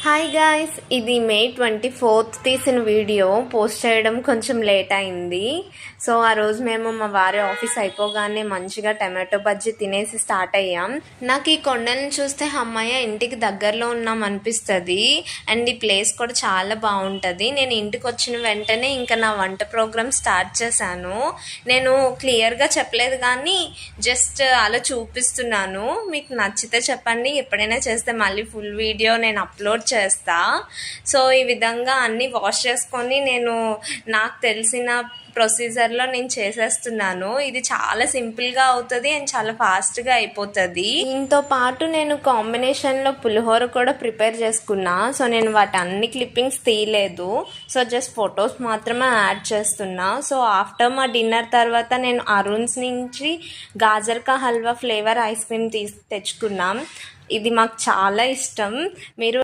Hi guys, ఇది మే 24th తీసిన video post చేయడం కొంచెం లేట్ అయింది. సో ఆ రోజు మేము మా వారి ఆఫీస్ అయిపోగానే మంచిగా టమాటో బజ్జీ తినేసి స్టార్ట్ అయ్యాం. నాకు ఈ కొండలను చూస్తే అమ్మయ్య ఇంటికి దగ్గరలో ఉన్నాం అనిపిస్తుంది. అండ్ ఈ ప్లేస్ కూడా చాలా బాగుంటుంది. నేను ఇంటికి వచ్చిన వెంటనే ఇంకా నా వంట ప్రోగ్రామ్ స్టార్ట్ చేశాను. నేను క్లియర్గా చెప్పలేదు కానీ జస్ట్ అలా చూపిస్తున్నాను. మీకు నచ్చితే చెప్పండి, ఎప్పుడైనా చేస్తే మళ్ళీ ఫుల్ వీడియో నేను అప్లోడ్ చేస్తా. సో ఈ విధంగా అన్నీ వాష్ చేసుకొని నేను నాకు తెలిసిన ప్రొసీజర్లో నేను చేసేస్తున్నాను. ఇది చాలా సింపుల్గా అవుతుంది అండ్ చాలా ఫాస్ట్గా అయిపోతుంది. దీంతో పాటు నేను కాంబినేషన్లో పులిహోర కూడా ప్రిపేర్ చేసుకున్నా. సో నేను వాటి అన్ని క్లిప్పింగ్స్ తీయలేదు. సో జస్ట్ ఫొటోస్ మాత్రమే యాడ్ చేస్తున్నా. సో ఆఫ్టర్ మా డిన్నర్ తర్వాత నేను అరుణ్స్ నుంచి గాజర్ కా హల్వా ఫ్లేవర్ ఐస్ క్రీమ్ తెచ్చుకున్నాం. ఇది మాకు చాలా ఇష్టం. మీరు